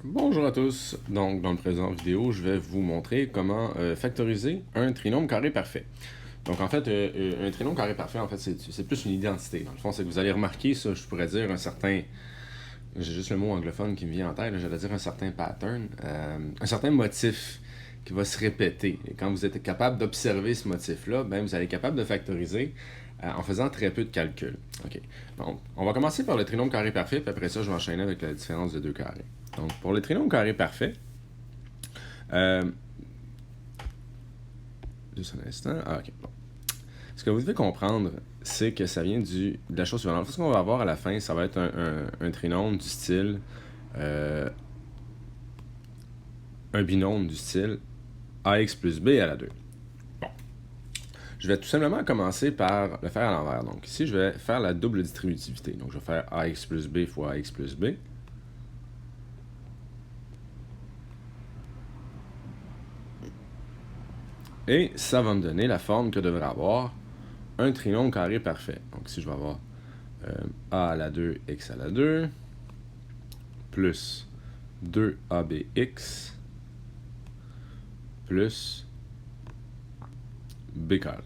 Bonjour à tous. Donc, dans le présent vidéo, je vais vous montrer comment factoriser un trinôme carré parfait. Donc, en fait, un trinôme carré parfait, en fait, c'est plus une identité. Dans le fond, c'est que vous allez remarquer ça, je pourrais dire un certain... J'ai juste le mot anglophone qui me vient en tête, j'allais dire un certain pattern, un certain motif qui va se répéter. Et quand vous êtes capable d'observer ce motif-là, ben, vous allez être capable de factoriser en faisant très peu de calculs. OK. Donc, on va commencer par le trinôme carré parfait, puis après ça, je vais enchaîner avec la différence de deux carrés. Donc, pour le trinôme carré parfait, juste un instant. Ah, ok. Bon. Ce que vous devez comprendre, c'est que ça vient de la chose suivante. Ce qu'on va avoir à la fin, ça va être un trinôme du style. Un binôme du style ax plus b à la 2. Bon. Je vais tout simplement commencer par le faire à l'envers. Donc, ici, je vais faire la double distributivité. Donc, je vais faire ax plus b fois ax plus b. Et ça va me donner la forme que devrait avoir un trinôme carré parfait. Donc ici, je vais avoir a à la 2, x à la 2, plus 2abx, plus b carré.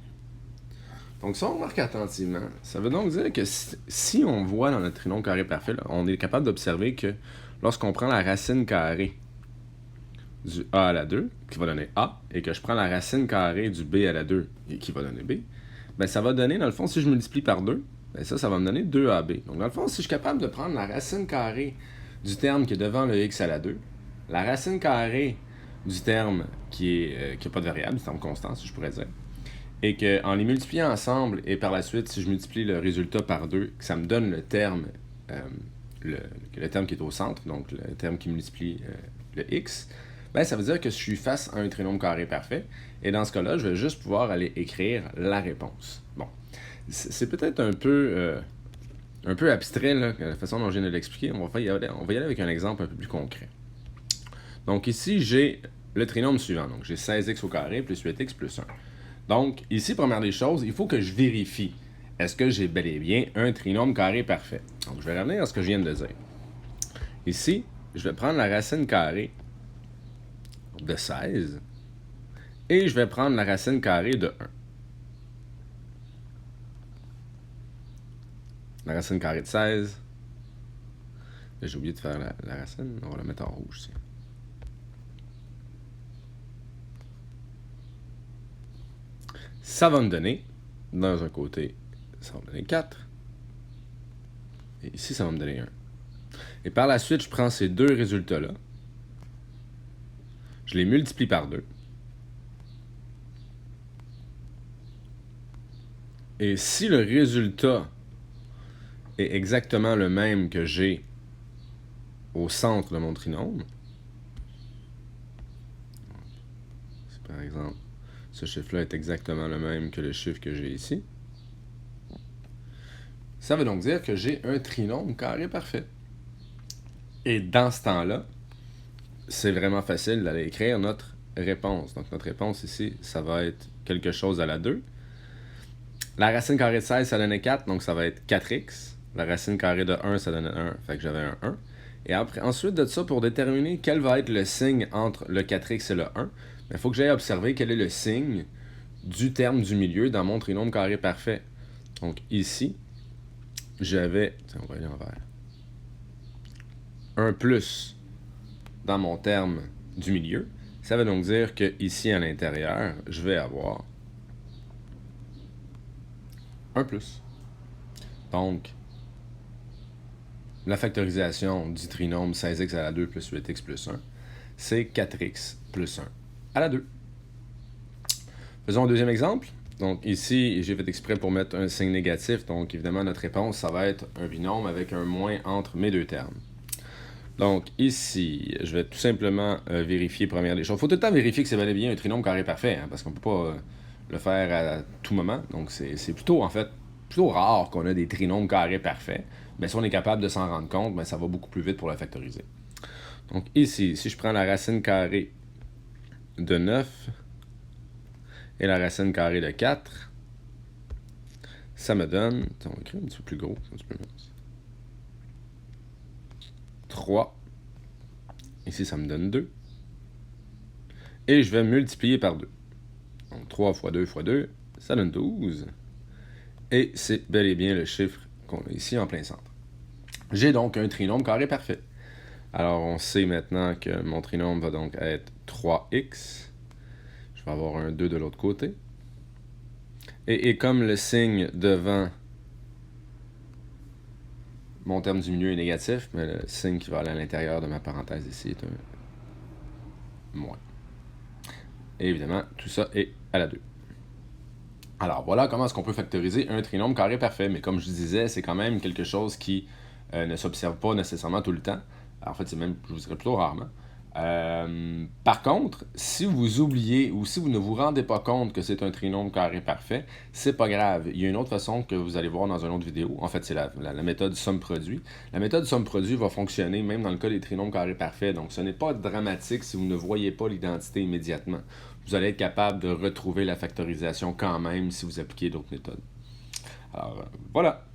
Donc si on remarque attentivement, ça veut donc dire que si on voit dans notre trinôme carré parfait, là, on est capable d'observer que lorsqu'on prend la racine carrée du a à la 2, qui va donner a, et que je prends la racine carrée du b à la 2, qui va donner b, ben ça va donner, dans le fond, si je multiplie par 2, ben ça va me donner 2ab. Donc dans le fond, si je suis capable de prendre la racine carrée du terme qui est devant le x à la 2, la racine carrée du terme qui n'a pas de variable, du terme constant, si je pourrais dire, et qu'en les multipliant ensemble, et par la suite, si je multiplie le résultat par 2, que ça me donne le terme, le terme qui est au centre, donc le terme qui multiplie le x, ben ça veut dire que je suis face à un trinôme carré parfait, et dans ce cas-là, je vais juste pouvoir aller écrire la réponse. Bon, c'est peut-être un peu abstrait, là, la façon dont je viens de l'expliquer. On va y aller avec un exemple un peu plus concret. Donc ici, j'ai le trinôme suivant. Donc j'ai 16x au carré plus 8x plus 1. Donc ici, première des choses, il faut que je vérifie. Est-ce que j'ai bel et bien un trinôme carré parfait? Donc je vais revenir à ce que je viens de dire. Ici, je vais prendre la racine carrée de 16 et je vais prendre la racine carrée de 1. La racine carrée de 16. J'ai oublié de faire la racine. On va la mettre en rouge ici. Ça va me donner, dans un côté, ça va me donner 4. Et ici, ça va me donner 1. Et par la suite, je prends ces deux résultats-là. Je les multiplie par 2. Et si le résultat est exactement le même que j'ai au centre de mon trinôme, si par exemple ce chiffre-là est exactement le même que le chiffre que j'ai ici, ça veut donc dire que j'ai un trinôme carré parfait. Et dans ce temps-là, c'est vraiment facile d'aller écrire notre réponse. Donc notre réponse ici, ça va être quelque chose à la 2. La racine carrée de 16, ça donnait 4, donc ça va être 4x. La racine carrée de 1, ça donnait 1, fait que j'avais un 1. Et ensuite de ça, pour déterminer quel va être le signe entre le 4x et le 1, il faut que j'aille observer quel est le signe du terme du milieu dans mon trinôme carré parfait. Donc ici, j'avais, on va aller envers, un plus dans mon terme du milieu. Ça veut donc dire que ici à l'intérieur, je vais avoir un plus. Donc, la factorisation du trinôme 16x à la 2 plus 8x plus 1, c'est 4x plus 1 à la 2. Faisons un deuxième exemple. Donc ici, j'ai fait exprès pour mettre un signe négatif. Donc évidemment, notre réponse, ça va être un binôme avec un moins entre mes deux termes. Donc ici, je vais tout simplement vérifier première des choses. Il faut tout le temps vérifier que c'est bel et bien un trinôme carré parfait, hein, parce qu'on ne peut pas le faire à tout moment. Donc c'est plutôt, en fait, plutôt rare qu'on a des trinômes carrés parfaits. Mais si on est capable de s'en rendre compte, ben, ça va beaucoup plus vite pour la factoriser. Donc ici, si je prends la racine carrée de 9 et la racine carrée de 4, ça me donne, on va écrire un petit peu plus gros, un petit peu 3 Ici, ça me donne 2. Et je vais multiplier par 2. Donc 3 fois 2 fois 2, ça donne 12. Et c'est bel et bien le chiffre qu'on a ici en plein centre. J'ai donc un trinôme carré parfait. Alors on sait maintenant que mon trinôme va donc être 3x. Je vais avoir un 2 de l'autre côté. Et comme le signe devant mon terme du milieu est négatif, mais le signe qui va aller à l'intérieur de ma parenthèse ici est un moins. Et évidemment, tout ça est à la 2. Alors voilà comment est-ce qu'on peut factoriser un trinôme carré parfait. Mais comme je disais, c'est quand même quelque chose qui ne s'observe pas nécessairement tout le temps. Alors, en fait, c'est même, je vous dirais, plutôt rarement. Par contre, si vous oubliez ou si vous ne vous rendez pas compte que c'est un trinôme carré parfait, c'est pas grave. Il y a une autre façon que vous allez voir dans une autre vidéo. En fait, c'est la méthode somme-produit. La méthode somme-produit va fonctionner même dans le cas des trinômes carrés parfaits. Donc, ce n'est pas dramatique si vous ne voyez pas l'identité immédiatement. Vous allez être capable de retrouver la factorisation quand même si vous appliquez d'autres méthodes. Alors, voilà.